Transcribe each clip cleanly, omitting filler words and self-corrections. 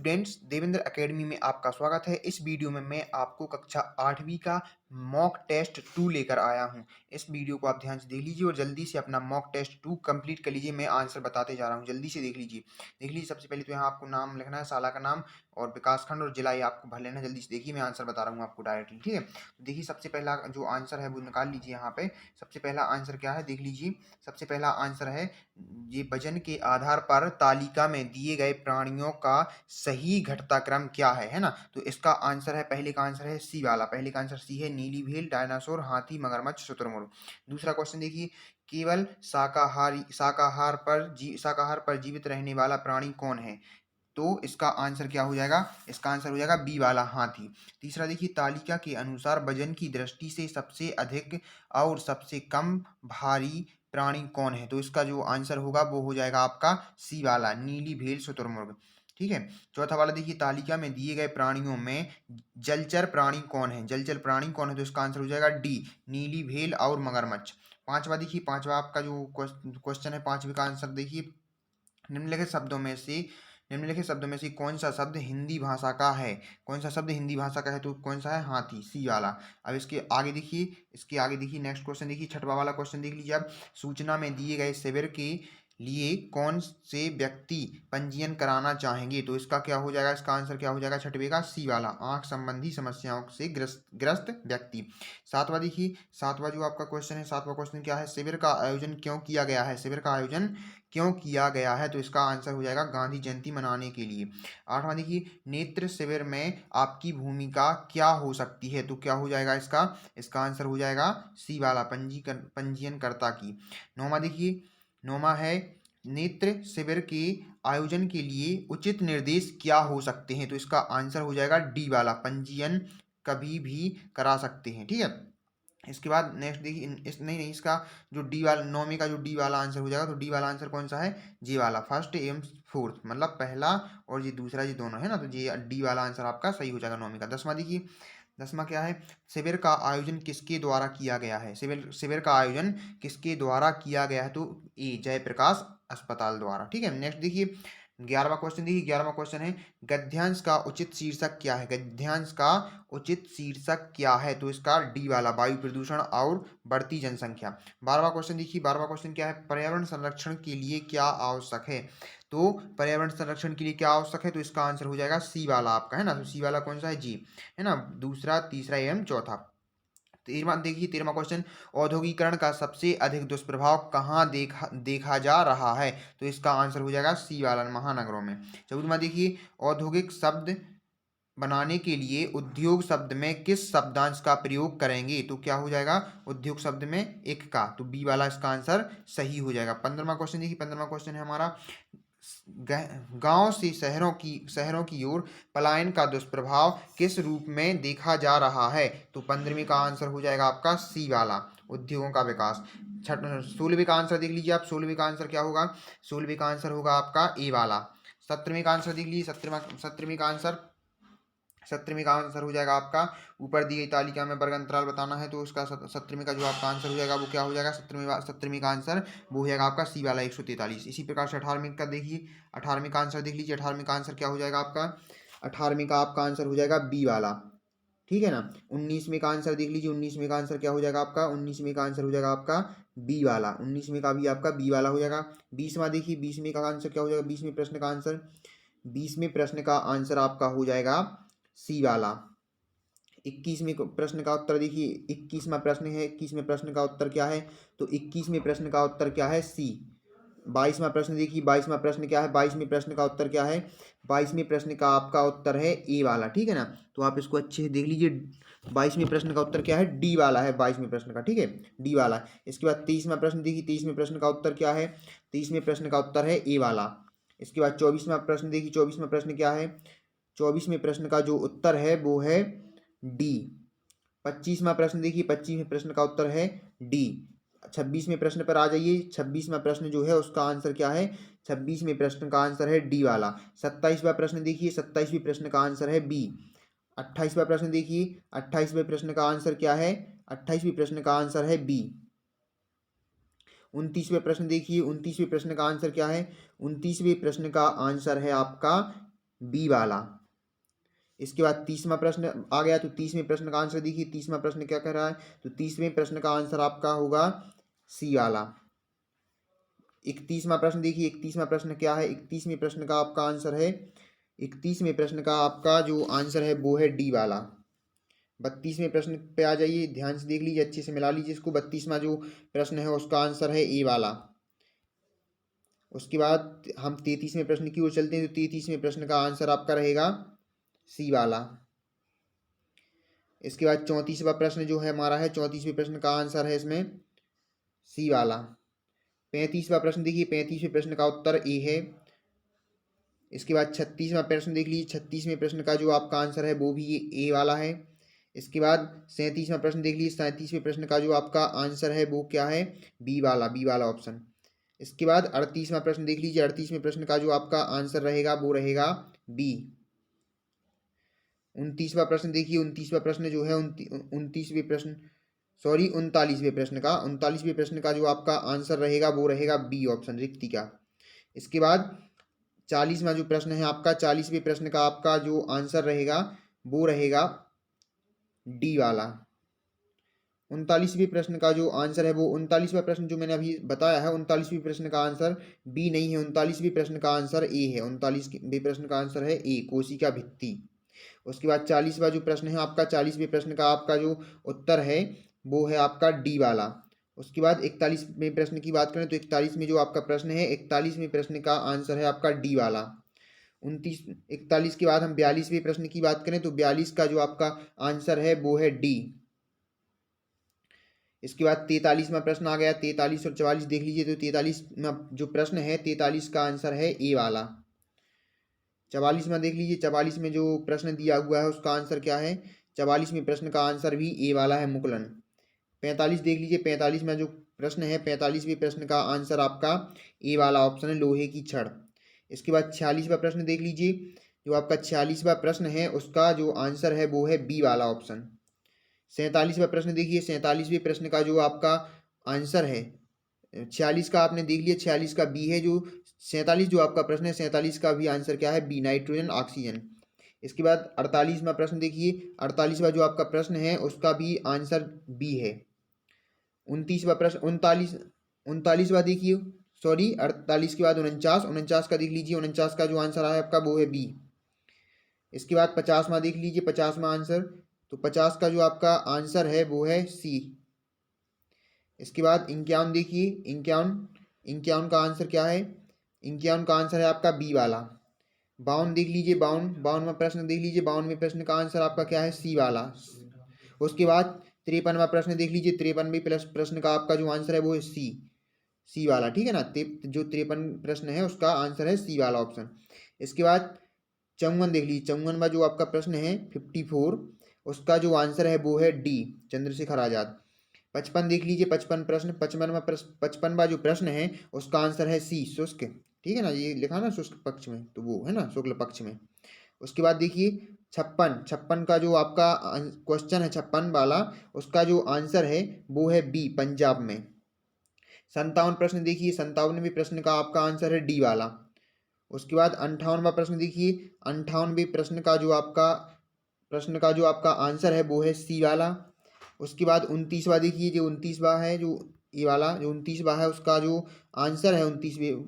Students, Devendra academy में आपका स्वागत है। इस वीडियो में मैं आपको कक्षा 8वीं का मॉक टेस्ट 2 लेकर आया हूं। इस वीडियो को आप ध्यान से देख लीजिए और जल्दी से अपना मॉक टेस्ट 2 कंप्लीट कर लीजिए। मैं आंसर बताते जा रहा हूं, जल्दी से देख लीजिए। सबसे पहले तो यहाँ आपको नाम लिखना है, साला का नाम और विकासखंड और जिला ये आपको भर लेना है। जल्दी से देखिए, मैं आंसर बता रहा हूँ आपको डायरेक्टली, ठीक है। तो देखिए, सबसे पहला जो आंसर है वो निकाल लीजिए। यहाँ पे सबसे पहला आंसर क्या है, देख लीजिए। सबसे पहला आंसर है, ये वजन के आधार पर तालिका में दिए गए प्राणियों का सही घटता क्रम क्या है ना। तो इसका आंसर है, पहले का आंसर है सी वाला। पहले का आंसर सी है, नीली भेल, डायनासोर, हाथी, मगरमच्छ, शुतुरमुर्ग। दूसरा क्वेश्चन देखिए, केवल शाकाहार पर जीवित रहने वाला प्राणी कौन है। तो इसका आंसर क्या हो जाएगा, इसका आंसर हो जाएगा बी वाला, हाथी। तीसरा देखिए, तालिका के अनुसार वजन की दृष्टि से सबसे अधिक और सबसे कम भारी प्राणी कौन है। तो इसका जो आंसर होगा वो हो जाएगा आपका सी वाला, नीली भेल, शुतुरमुर्ग, ठीक है। चौथा वाला देखिए, तालिका में दिए गए प्राणियों में जलचर प्राणी कौन है, जलचर प्राणी कौन है। तो इसका आंसर हो जाएगा डी, नीली भेल और मगरमच्छ। पांचवा देखिए, पांचवा आपका जो क्वेश्चन है, पांचवे का आंसर देखिए, निम्नलिखित शब्दों में से कौन सा शब्द हिंदी भाषा का है। कौन सा शब्द हिंदी भाषा का है, तो कौन सा है, हाथी, सी वाला। अब इसके आगे देखिए नेक्स्ट क्वेश्चन देखिए, छठवां वाला क्वेश्चन देख लीजिए। अब सूचना में दिए गए शिविर के लिए कौन से व्यक्ति पंजीयन कराना चाहेंगे। तो इसका क्या हो जाएगा, इसका आंसर क्या हो जाएगा, छठवें का सी वाला, आंख संबंधी समस्याओं से ग्रस्त व्यक्ति। सातवां देखिए, सातवां जो आपका क्वेश्चन है, सातवां क्वेश्चन क्या है, शिविर का आयोजन क्यों किया गया है। शिविर का आयोजन क्यों किया गया है। तो इसका आंसर हो जाएगा गांधी जयंती मनाने के लिए। आठवां देखिए, नेत्र शिविर में आपकी भूमिका क्या हो सकती है। तो क्या हो जाएगा इसका, इसका आंसर हो जाएगा सी वाला, पंजीयनकर्ता की। नौवां देखिए, नौवां है, नेत्र शिविर के आयोजन के लिए उचित निर्देश क्या हो सकते हैं। तो इसका आंसर हो जाएगा डी वाला, पंजीयन कभी भी करा सकते हैं, ठीक है। इसके बाद नेक्स्ट देखिए, नहीं, इसका जो डी वाला, नौवीं का जो डी वाला आंसर हो जाएगा, तो डी वाला आंसर कौन सा है, जी वाला, फर्स्ट एवं फोर्थ, मतलब पहला और ये दूसरा, ये दोनों है ना। तो ये डी वाला आंसर आपका सही हो जाएगा नौवीं का। दसवां देखिए, दसवां क्या है, शिविर का आयोजन किसके द्वारा किया गया है। शिविर का आयोजन किसके द्वारा किया गया है। तो ए, जयप्रकाश अस्पताल द्वारा, ठीक है। नेक्स्ट देखिए, 11वां क्वेश्चन देखिए, 11वां क्वेश्चन है, गद्यांश का उचित शीर्षक क्या है। गद्यांश का उचित शीर्षक क्या है। तो इसका डी वाला, वायु प्रदूषण और बढ़ती जनसंख्या। 12वां क्वेश्चन देखिए, 12वां क्वेश्चन क्या है, पर्यावरण संरक्षण के लिए क्या आवश्यक है। तो पर्यावरण संरक्षण के लिए क्या आवश्यक है। तो इसका आंसर हो जाएगा सी वाला आपका, है ना। तो सी वाला कौन सा है, जी, है ना, दूसरा, तीसरा एवं चौथा। 13वां क्वेश्चन, औद्योगिकरण का सबसे अधिक दुष्प्रभाव कहाँ देखा जा रहा है। तो इसका आंसर हो जाएगा सी वाला, महानगरों में। 14वां देखिए, औद्योगिक शब्द बनाने के लिए उद्योग शब्द में किस शब्दांश का प्रयोग करेंगे। तो क्या हो जाएगा, उद्योग शब्द में एक का। तो बी वाला इसका आंसर सही हो जाएगा। 15वां क्वेश्चन देखिए, 15वां क्वेश्चन है हमारा, गांव से शहरों की ओर पलायन का दुष्प्रभाव किस रूप में देखा जा रहा है। तो 15वीं का आंसर हो जाएगा आपका सी वाला, उद्योगों का विकास। 16वीं का आंसर देख लीजिए आप, 16वीं का आंसर क्या होगा, 16वीं का आंसर होगा आपका ए वाला। 17वीं का आंसर देख लीजिए, 17वीं का आंसर हो जाएगा आपका, ऊपर दी गई तालिका में वर्ग अंतराल बताना है। तो उसका 17वीं का जो आपका आंसर हो जाएगा वो क्या हो जाएगा, 17वीं का आंसर वो हो जाएगा आपका सी वाला, 143। इसी प्रकार से 18वीं का देखिए, 18वीं का आंसर देख लीजिए, 18वीं का आंसर क्या हो जाएगा आपका, 18वीं का आपका आंसर हो जाएगा बी वाला, ठीक है ना। 19वीं का आंसर देख लीजिए, 19वीं का आंसर क्या हो जाएगा आपका, 19वीं का आंसर हो जाएगा आपका बी वाला, 19वीं का भी आपका बी वाला हो जाएगा। 20वां देखिए, 20वीं का आंसर क्या हो जाएगा, 20वें प्रश्न का आंसर, 20वें प्रश्न का आंसर आपका हो जाएगा सी वाला। 21वें प्रश्न का उत्तर देखिए, 21वां प्रश्न है, 21वें प्रश्न का उत्तर क्या है। तो 21वें प्रश्न का उत्तर क्या है, सी। 22वां प्रश्न देखिए, 22वां प्रश्न क्या है, 22वें प्रश्न का उत्तर क्या है, 22वें प्रश्न का आपका उत्तर है ए वाला, ठीक है ना। तो आप इसको अच्छे से देख लीजिए, 22वें प्रश्न का उत्तर क्या है, डी वाला है 22वें प्रश्न का, ठीक है, डी वाला। इसके बाद 23वां प्रश्न देखिए, 23वें प्रश्न का उत्तर क्या है, 23वें प्रश्न का उत्तर है ए वाला। इसके बाद 24वां प्रश्न देखिए, 24वां प्रश्न क्या है, 24वें प्रश्न का जो उत्तर है वो है डी। 25वां प्रश्न देखिए, 25वें प्रश्न का उत्तर है डी। 26वें प्रश्न पर आ जाइए, 26वां प्रश्न जो है उसका आंसर क्या है, 26वें प्रश्न का आंसर है डी वाला। 27वां प्रश्न देखिए, 27वें प्रश्न का आंसर है बी। 28वां प्रश्न देखिए, 28वें प्रश्न का आंसर क्या है, 28वें प्रश्न का आंसर है बी। 29वें प्रश्न देखिए, 29वें प्रश्न का आंसर क्या है, 29वें प्रश्न का आंसर है आपका बी वाला। इसके बाद 30वां प्रश्न आ गया, तो 30वें प्रश्न का आंसर देखिए, 30वां प्रश्न क्या कह रहा है, तो 30वें प्रश्न का आंसर आपका होगा सी वाला। 31वां प्रश्न देखिए, 31वां प्रश्न क्या है, 31वें प्रश्न का आपका आंसर है, 31वें प्रश्न का आपका जो आंसर है वो है डी वाला। 32वें प्रश्न पे आ जाइए, ध्यान से देख लीजिए, अच्छे से मिला लीजिए इसको। 32वां जो प्रश्न है उसका आंसर है ए वाला। उसके बाद हम 33वें प्रश्न की ओर चलते हैं, तो 33वें प्रश्न का आंसर आपका रहेगा सी वाला। इसके बाद 34वां प्रश्न जो है हमारा है, 34वें प्रश्न का आंसर है इसमें सी वाला। 35वां प्रश्न देखिए, 35वें प्रश्न का उत्तर ए है। इसके बाद 36वां प्रश्न देख लीजिए, 36वें प्रश्न का जो आपका आंसर है वो भी ए वाला है। इसके बाद 37वां प्रश्न देख लीजिए, 37वें प्रश्न का जो आपका आंसर है वो क्या है, बी वाला, बी वाला ऑप्शन। इसके बाद 38वां प्रश्न देख लीजिए, 38वें प्रश्न का जो आपका आंसर रहेगा वो रहेगा बी। 29वां प्रश्न देखिए, 29वां प्रश्न जो है 29वें प्रश्न, सॉरी 39वें प्रश्न का, 39वें प्रश्न का जो आपका आंसर रहेगा वो रहेगा बी ऑप्शन, रिक्तिका। इसके बाद 40वां जो प्रश्न है आपका, 40वें प्रश्न का आपका जो आंसर रहेगा वो रहेगा डी वाला। 39वें प्रश्न का जो आंसर है वो, 39वां प्रश्न जो मैंने अभी बताया है, 39वें प्रश्न का आंसर बी नहीं है, 39वें प्रश्न का आंसर ए है। 39वें प्रश्न का आंसर है ए, कोशिका भित्ति। उसके बाद 40वां जो प्रश्न है आपका, 40वें प्रश्न का आपका जो उत्तर है वो है आपका डी वाला। उसके बाद 41वें प्रश्न की बात करें, तो 41 में जो आपका प्रश्न है, 41वें प्रश्न का आंसर है आपका डी वाला। 41 के बाद हम 42वें प्रश्न की बात करें, तो 42 का जो आपका आंसर है वो है डी। इसके बाद 43वां प्रश्न आ गया, 43 और 44 देख लीजिए, तो 43 में जो प्रश्न है, 43 का आंसर है ए वाला। 44 में देख लीजिए, 44 में जो प्रश्न दिया हुआ है उसका आंसर क्या है, 44वें प्रश्न का आंसर भी ए वाला है, मुकुलन। 45 देख लीजिए, 45 में जो प्रश्न है, 45वें प्रश्न का आंसर आपका ए वाला ऑप्शन है, लोहे की छड़। इसके बाद 46वां प्रश्न देख लीजिए, जो आपका 46वां प्रश्न है उसका जो आंसर है वो है बी वाला ऑप्शन। 47वां प्रश्न देखिए, 47वें प्रश्न का जो आपका आंसर है, 46 का आपने देख लिया, 46 का बी है, जो 47 जो आपका प्रश्न है, 47 का भी आंसर क्या है, बी, नाइट्रोजन ऑक्सीजन। इसके बाद 48वां प्रश्न देखिए, 48वां जो आपका प्रश्न है उसका भी आंसर बी है। 29वां प्रश्न, 39वां देखिए, सॉरी 48 के बाद 49 का देख लीजिए, 49 का जो आंसर आया आपका वो है बी। इसके बाद 50वां देख लीजिए, 50वां आंसर, तो 50 का जो आपका आंसर है वो है सी। इसके बाद 51 देखिए, 51 का आंसर क्या है, 51 का आंसर है आपका बी वाला। 52 देख लीजिए, 52वां प्रश्न देख लीजिए, 52वें प्रश्न का आंसर आपका क्या है, सी वाला। उसके बाद 53वां प्रश्न देख लीजिए, 53वें प्रश्न का आपका जो आंसर है वो है सी, सी वाला, ठीक है ना। जो 53 प्रश्न है उसका आंसर है सी वाला ऑप्शन। इसके बाद 54 देख लीजिए, 54वां जो आपका प्रश्न है 54, उसका जो आंसर है वो है डी, चंद्रशेखर आजाद। 55 देख लीजिए, 55 प्रश्न, 55वां जो प्रश्न है उसका आंसर है सी, शुष्क, ठीक है ना, ये लिखा ना शुष्क पक्ष में, तो वो है ना शुक्ल पक्ष में। उसके बाद देखिए 56 का जो आपका क्वेश्चन है, 56 वाला, उसका जो आंसर है वो है बी, पंजाब में। 57 प्रश्न देखिए, 57वें प्रश्न का आपका आंसर है डी वाला। उसके बाद 58वां प्रश्न देखिए, 58वें प्रश्न का जो आपका आंसर है वो है सी वाला। उसके बाद 29वां देखिए, जो 29वां है, जो ये वाला जो 29वां है उसका जो आंसर है 29वें,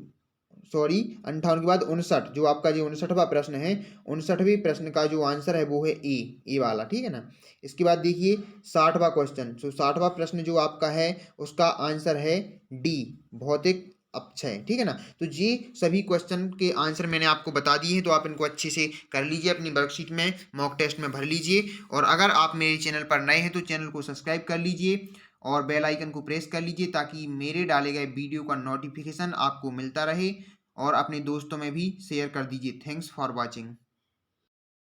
सॉरी 58 के बाद 59, जो आपका जो 59वां प्रश्न है, 59वें प्रश्न का जो आंसर है वो है ए वाला, ठीक है ना। इसके बाद देखिए 60वां क्वेश्चन, तो 60वां प्रश्न जो आपका है उसका आंसर है डी, भौतिक अपक्षय, ठीक है ना। तो ये सभी क्वेश्चन के आंसर मैंने आपको बता दिए हैं, तो आप इनको अच्छे से कर लीजिए, अपनी वर्कशीट में मॉक टेस्ट में भर लीजिए। और अगर आप मेरे चैनल पर नए हैं तो चैनल को सब्सक्राइब कर लीजिए और बेल आइकन को प्रेस कर लीजिए, ताकि मेरे डाले गए वीडियो का नोटिफिकेशन आपको मिलता रहे। और अपने दोस्तों में भी शेयर कर दीजिए। Thanks for watching.